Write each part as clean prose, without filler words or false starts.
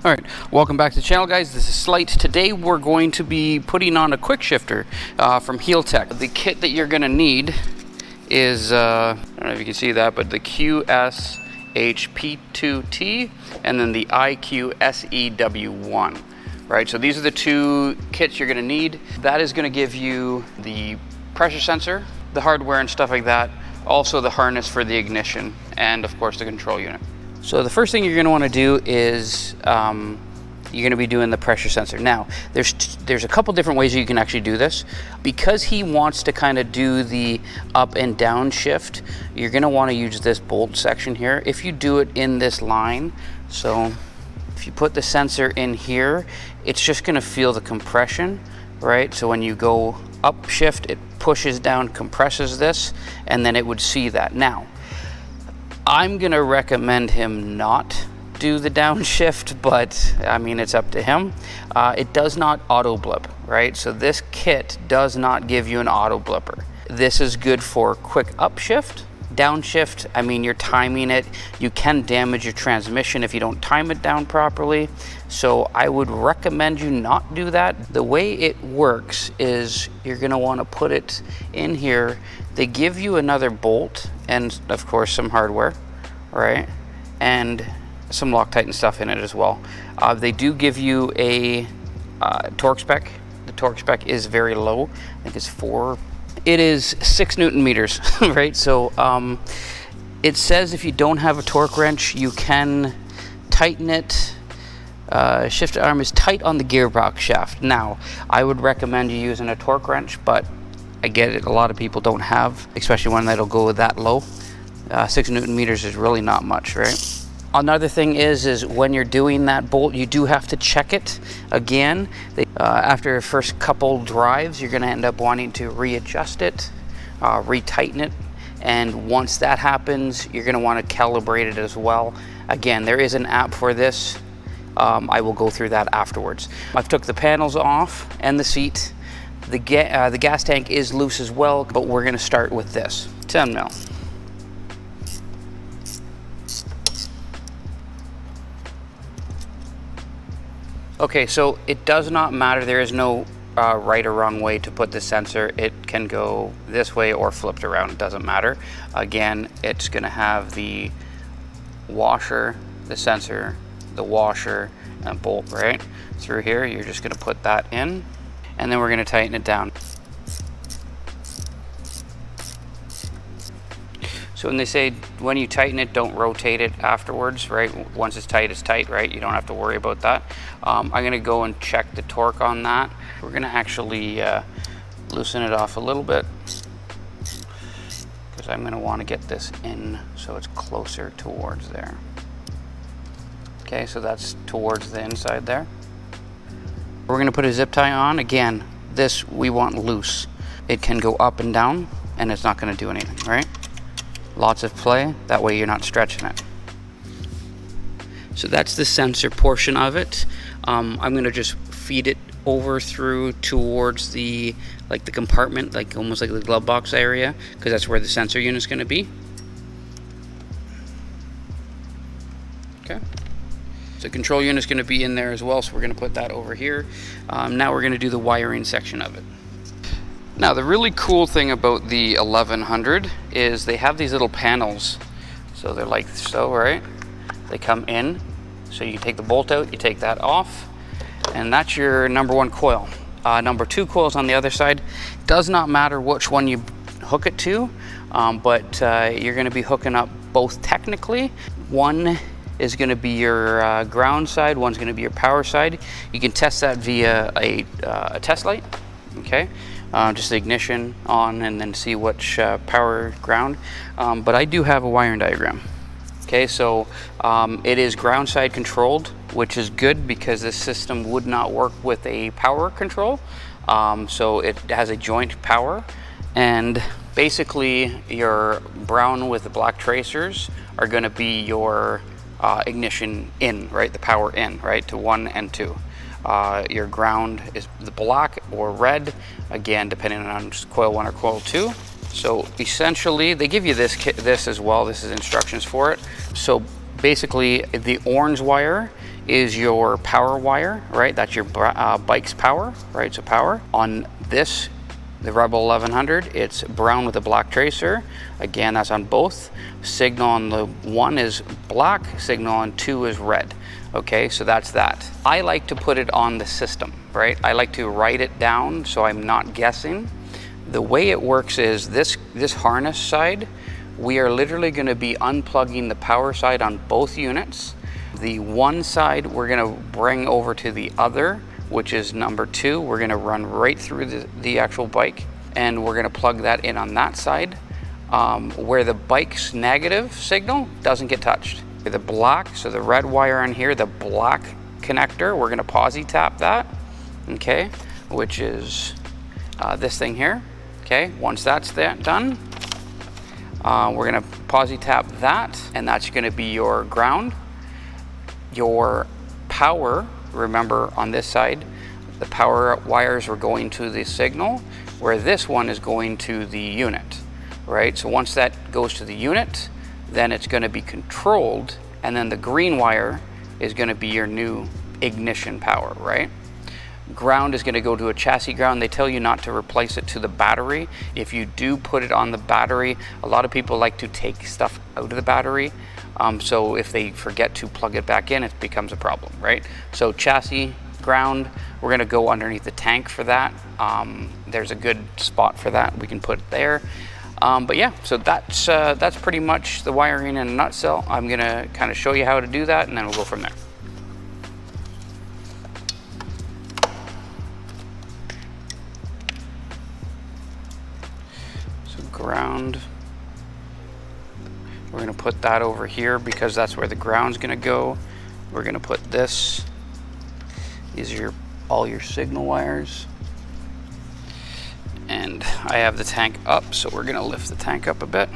Alright, welcome back to the channel, guys. This is Slight. Today we're going to be putting on a QuickShifter from HealTech. The kit that you're going to need is, I don't know if you can see that, but the QSHP2T and then the IQSEW1. Right, so these are the two kits you're going to need. That is going to give you the pressure sensor, the hardware and stuff like that, also the harness for the ignition, and of course the control unit. So the first thing you're going to want to do is you're going to be doing the pressure sensor. Now, there's a couple different ways you can actually do this. Because he wants to kind of do the up and down shift, you're going to want to use this bolt section here. If you do it in this line, so if you put the sensor in here, it's just going to feel the compression, right? So when you go up shift, it pushes down, compresses this, and then it would see that. Now, I'm gonna recommend him not do the downshift, but I mean, it's up to him. It does not auto blip, right? So this kit does not give you an auto blipper. This is good for quick upshift. Downshift, I mean, you're timing it. You can damage your transmission if you don't time it down properly. So I would recommend you not do that. The way it works is you're gonna wanna put it in here. They give you another bolt and of course some hardware, right? And some Loctite and stuff in it as well. They do give you a torque spec. The torque spec is very low. I think it's 4. It is 6 Newton meters, right? So it says if you don't have a torque wrench, you can tighten it. Shift arm is tight on the gearbox shaft. Now, I would recommend you using a torque wrench, but I get it, a lot of people don't have, especially one that'll go that low. 6 Newton meters is really not much, right? Another thing is when you're doing that bolt, you do have to check it again. After the first couple drives, you're gonna end up wanting to readjust it, retighten it, and once that happens, you're gonna wanna calibrate it as well. Again, there is an app for this. I will go through that afterwards. I've took the panels off and the seat. The gas tank is loose as well, but we're gonna start with this, 10 mil. Okay, so it does not matter. There is no right or wrong way to put the sensor. It can go this way or flipped around, it doesn't matter. Again, it's gonna have the washer, the sensor, the washer, and bolt right through here. You're just gonna put that in, and then we're gonna tighten it down. So when they say when you tighten it, don't rotate it afterwards, right? Once it's tight, right? You don't have to worry about that. I'm gonna go and check the torque on that. We're gonna actually loosen it off a little bit because I'm gonna wanna get this in so it's closer towards there. Okay, so that's towards the inside there. We're gonna put a zip tie on. Again, this we want loose. It can go up and down and it's not gonna do anything, right? Lots of play, that way you're not stretching it. So that's the sensor portion of it. I'm gonna just feed it over through towards the compartment, like almost like the glove box area, because that's where the sensor unit is gonna be. Okay. So the control unit is gonna be in there as well, so we're gonna put that over here. Now we're gonna do the wiring section of it. Now the really cool thing about the 1100 is they have these little panels. So they're like so, right? They come in, so you take the bolt out, you take that off, and that's your number 1 coil. Number 2 coils on the other side. Does not matter which one you hook it to, but you're gonna be hooking up both technically. One is gonna be your ground side, one's gonna be your power side. You can test that via a test light, okay? Just the ignition on and then see which power ground. But I do have a wiring diagram. Okay, so it is ground side controlled, which is good because this system would not work with a power control. So it has a joint power, and basically your brown with the black tracers are gonna be your ignition in, right? The power in, right? To 1 and 2. Your ground is the black or red, again, depending on coil 1 or coil 2. So essentially, they give you this as well. This is instructions for it. So basically, the orange wire is your power wire, right? That's your bike's power, right? So power. On this, the Rebel 1100, it's brown with a black tracer. Again, that's on both. Signal on the 1 is black, signal on 2 is red. Okay, so that's that. I like to put it on the system, right? I like to write it down so I'm not guessing. The way it works is this harness side, we are literally going to be unplugging the power side on both units. The one side we're going to bring over to the other, which is number 2. We're going to run right through the actual bike, and we're going to plug that in on that side, where the bike's negative signal doesn't get touched. The black, so the red wire on here, the black connector, we're going to posi tap that, okay, which is this thing here. Okay, once that's done, we're going to posi tap that, and that's going to be your ground. Your power, remember on this side, the power wires are going to the signal, where this one is going to the unit, right? So once that goes to the unit, then it's going to be controlled, and then the green wire is going to be your new ignition power, right? Ground is going to go to a chassis ground. They tell you not to replace it to the battery. If you do put it on the battery, a lot of people like to take stuff out of the battery. So if they forget to plug it back in, it becomes a problem, right? So chassis, ground, we're going to go underneath the tank for that. There's a good spot for that. We can put it there. But yeah, so that's pretty much the wiring in a nutshell. I'm going to kind of show you how to do that, and then we'll go from there. Ground, we're going to put that over here because that's where the ground's going to go. We're going to put this, these are all your signal wires, and I have the tank up, so we're going to lift the tank up a bit.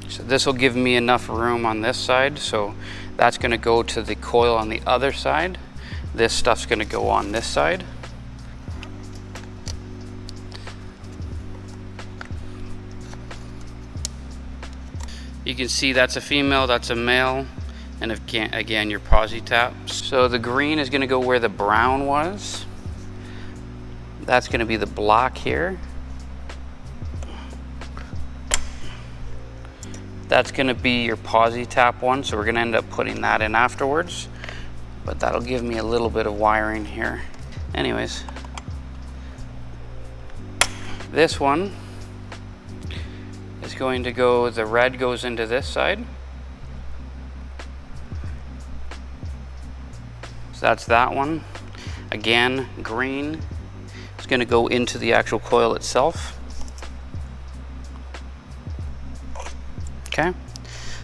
So this will give me enough room on this side, so that's going to go to the coil on the other side. This stuff's going to go on this side. You can see that's a female, that's a male, and again your posi tap. So the green is going to go where the brown was. That's going to be the black here. That's going to be your posi tap one, so we're going to end up putting that in afterwards, but that'll give me a little bit of wiring here. Anyways, this one is going to go, the red goes into this side. So that's that one. Again, green is going to go into the actual coil itself. Okay,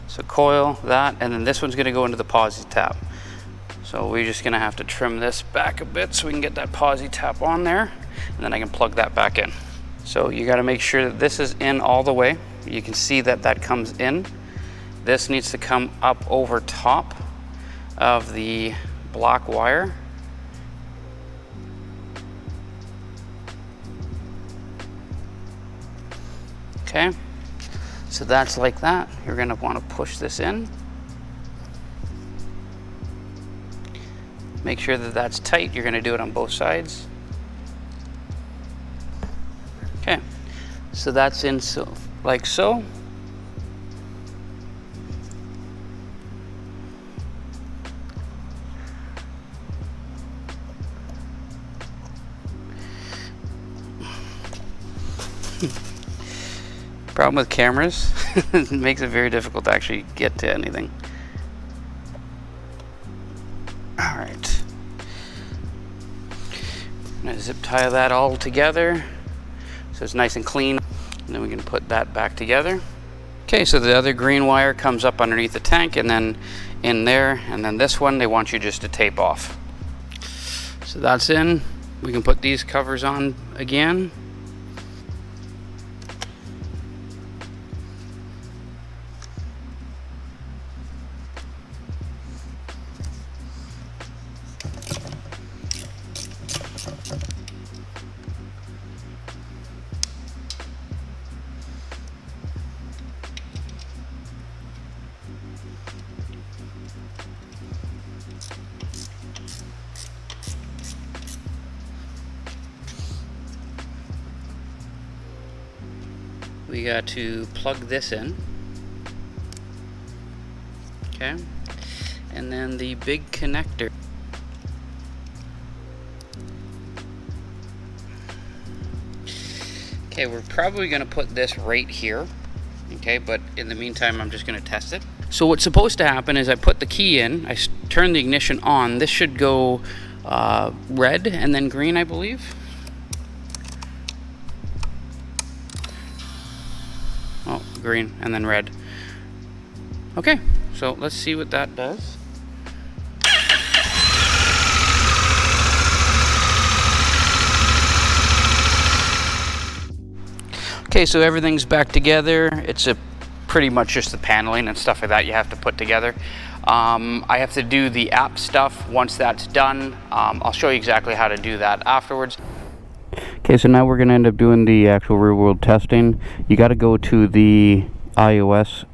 so coil, that, and then this one's going to go into the posi tap. So we're just going to have to trim this back a bit so we can get that posi tap on there, and then I can plug that back in. So you got to make sure that this is in all the way. You can see that that comes in. This needs to come up over top of the black wire. Okay. So that's like that. You're going to want to push this in. Make sure that that's tight. You're going to do it on both sides. Okay. So that's in like so. Problem with cameras, it makes it very difficult to actually get to anything. All right, I'm gonna zip tie that all together so it's nice and clean, and then we can put that back together. Okay, so the other green wire comes up underneath the tank and then in there, and then this one they want you just to tape off. So that's in. We can put these covers on again. we got to plug this in. Okay, and then the big connector. Okay, we're probably going to put this right here. Okay, but in the meantime, I'm just going to test it. So what's supposed to happen is I put the key in, I turn the ignition on. This should go red and then green, I believe. Oh, green and then red. Okay, so let's see what that does. Okay, so everything's back together. It's pretty much just the paneling and stuff like that you have to put together. I have to do the app stuff. Once that's done, I'll show you exactly how to do that afterwards. Okay, so now we're going to end up doing the actual real world testing. You got to go to the iOS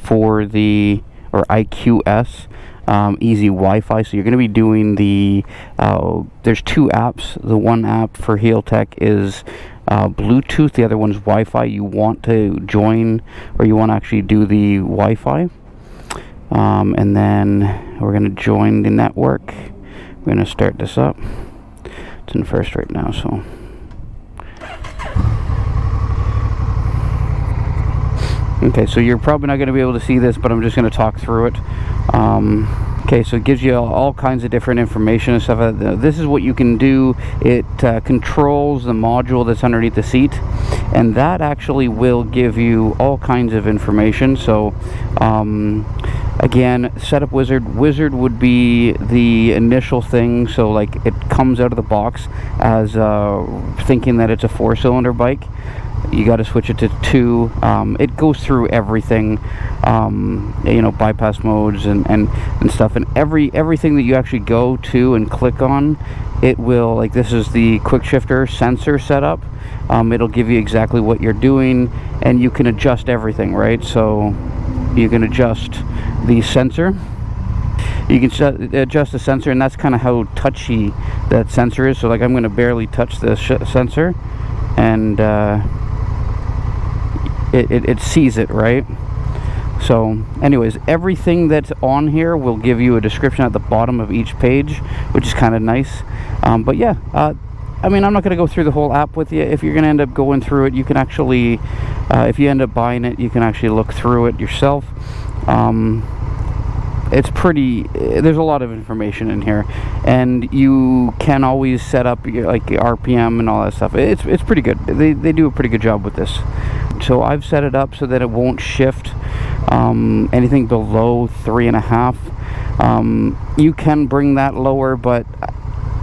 for the, or IQS, easy Wi-Fi. So you're going to be doing the, there's two apps. The one app for HealTech is Bluetooth, the other one's Wi-Fi. You want to join, or you want to actually do the Wi-Fi. And then we're going to join the network. We're going to start this up. It's in first right now, so. Okay, so you're probably not going to be able to see this, but I'm just going to talk through it. Okay, so it gives you all kinds of different information and stuff. This is what you can do. It controls the module that's underneath the seat, and that actually will give you all kinds of information. So again, setup wizard. Wizard would be the initial thing, so like it comes out of the box as thinking that it's a 4-cylinder bike. You got to switch it to 2. It goes through everything, you know, bypass modes and stuff, and everything that you actually go to and click on, it will, like this is the QuickShifter sensor setup. It'll give you exactly what you're doing, and you can adjust everything, right? So you can adjust the sensor. You can adjust the sensor, and that's kind of how touchy that sensor is. So like I'm going to barely touch the sensor, and it sees it, right? So anyways, everything that's on here will give you a description at the bottom of each page, which is kind of nice. But yeah, I mean, I'm not going to go through the whole app with you. If you're going to end up going through it, you can actually, if you end up buying it, you can actually look through it yourself. It's pretty, there's a lot of information in here, and you can always set up your, like RPM and all that stuff. It's pretty good. They do a pretty good job with this. So I've set it up so that it won't shift anything below 3.5. You can bring that lower, but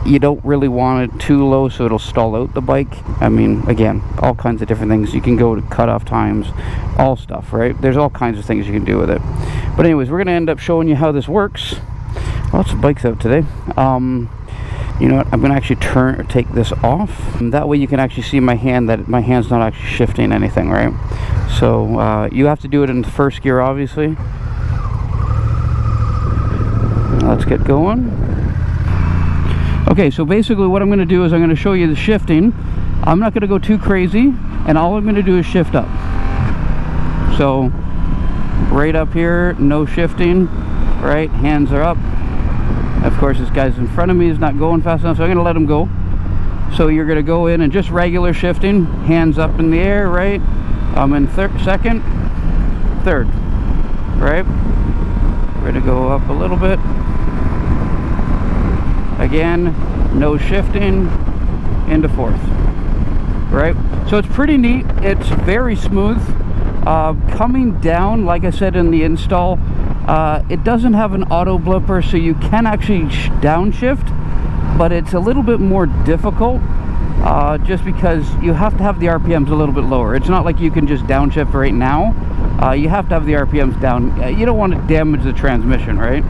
you don't really want it too low, so it'll stall out the bike. I mean, again, all kinds of different things. You can go to cutoff times, all stuff, right? There's all kinds of things you can do with it. But anyways, we're going to end up showing you how this works. Lots of bikes out today. You know what? I'm going to actually take this off. And that way you can actually see my hand, that my hand's not actually shifting anything, right? So you have to do it in the first gear, obviously. Let's get going. Okay, so basically what I'm going to do is I'm going to show you the shifting. I'm not going to go too crazy, and all I'm going to do is shift up. So right up here, no shifting, right? Hands are up. Of course, this guy's in front of me is not going fast enough, so I'm going to let him go. So you're going to go in and just regular shifting, hands up in the air, right? I'm in second, third, right? We're going to go up a little bit. Again, no shifting, into fourth, right? So it's pretty neat. It's very smooth. Coming down, like I said in the install, it doesn't have an auto blipper, so you can actually downshift, but it's a little bit more difficult just because you have to have the RPMs a little bit lower. It's not like you can just downshift right now. You have to have the RPMs down. You don't want to damage the transmission, right?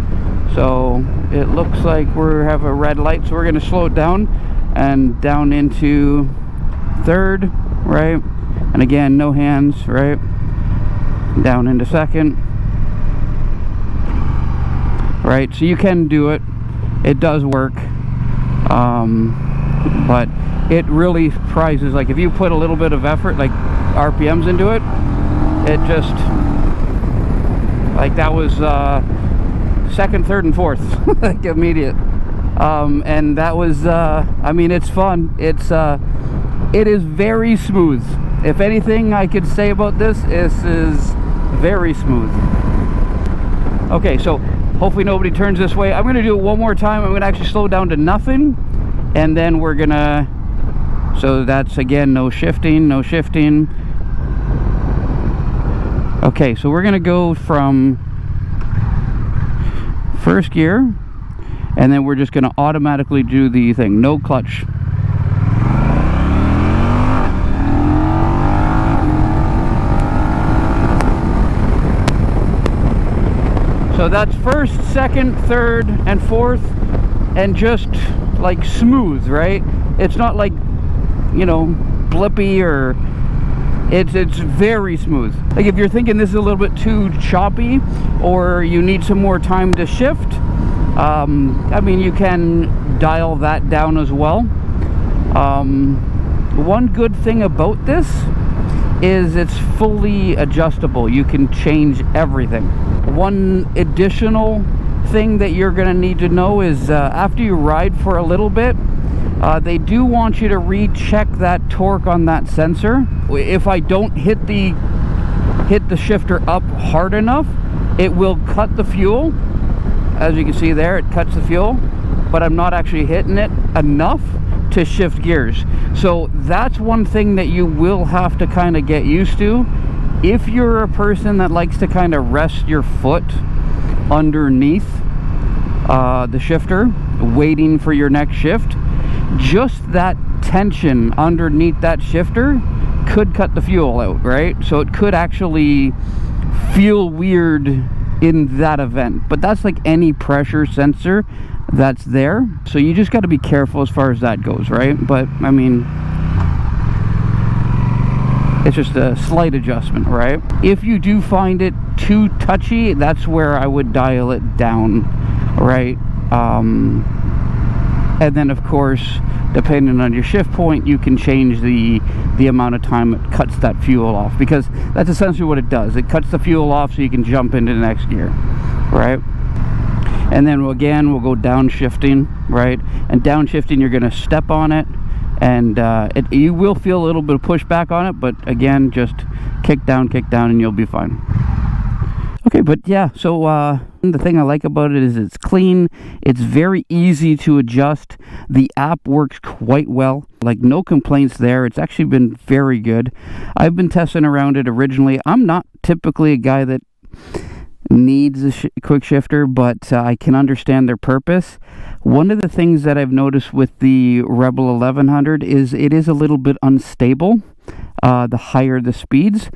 So it looks like we have a red light, so we're going to slow it down and down into third, right? And again, no hands, right? Down into second, right? So you can do it. It does work, but it really prizes, like if you put a little bit of effort, like RPMs into it, it just, like, that was second, third, and fourth, like immediate. And that was, I mean, it's fun. It is very smooth. If anything I could say about this, is very smooth. Okay, so hopefully nobody turns this way. I'm going to do it one more time. I'm going to actually slow down to nothing, and then we're going to, so that's, again, no shifting, no shifting. Okay, so we're going to go from first gear, and then we're just going to automatically do the thing, no clutch. So that's first, second, third, and fourth, and just like smooth, right? It's not like, you know, blippy, or it's very smooth. Like if you're thinking this is a little bit too choppy, or you need some more time to shift, I mean, you can dial that down as well. One good thing about this is it's fully adjustable. You can change everything. One additional thing that you're going to need to know is after you ride for a little bit, they do want you to recheck that torque on that sensor. If I don't hit the shifter up hard enough, it will cut the fuel. As you can see there, it cuts the fuel, but I'm not actually hitting it enough to shift gears. So that's one thing that you will have to kind of get used to. If you're a person that likes to kind of rest your foot underneath the shifter, waiting for your next shift, just that tension underneath that shifter could cut the fuel out, right? So it could actually feel weird in that event. But that's like any pressure sensor that's there, so you just got to be careful as far as that goes, right? But I mean, it's just a slight adjustment, right? If you do find it too touchy, that's where I would dial it down, right? And then of course, depending on your shift point, you can change the amount of time it cuts that fuel off, because that's essentially what it does. It cuts the fuel off so you can jump into the next gear, right? And then again, we'll go downshifting, right? And downshifting, you're going to step on it, and you will feel a little bit of pushback on it, but again, just kick down, and you'll be fine. Okay, but yeah, so the thing I like about it is it's clean. It's very easy to adjust. The app works quite well. Like, no complaints there. It's actually been very good. I've been testing around it originally. I'm not typically a guy that needs a QuickShifter, but I can understand their purpose. One of the things that I've noticed with the Rebel 1100 is it is a little bit unstable the higher the speeds,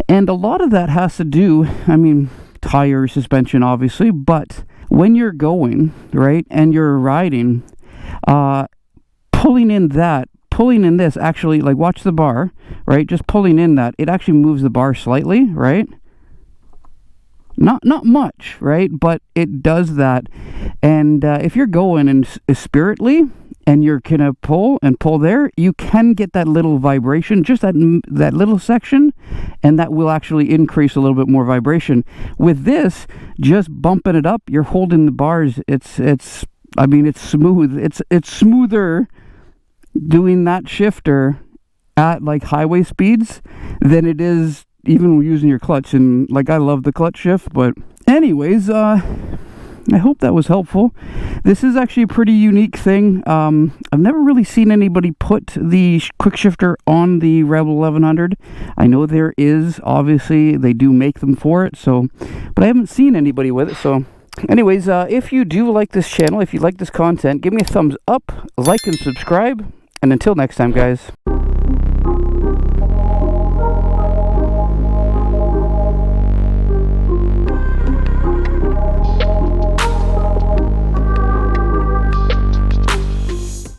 and a lot of that has to do, I mean, tire, suspension obviously, but when you're going, right, and you're riding, pulling in this, actually, like, watch the bar, right, just pulling in that, it actually moves the bar slightly, right? Not much, right? But it does that. And if you're going in spiritly and you're gonna pull there, you can get that little vibration, just that little section, and that will actually increase a little bit more vibration. With this, just bumping it up, you're holding the bars. I mean, it's smooth. It's smoother doing that shifter at like highway speeds than it is even using your clutch. And like, I love the clutch shift. But anyways, I hope that was helpful. This is actually a pretty unique thing. I've never really seen anybody put the QuickShifter on the Rebel 1100. I know there is, obviously they do make them for it, so, but I haven't seen anybody with it. So anyways, if you do like this channel, if you like this content, give me a thumbs up, like and subscribe, and until next time, guys.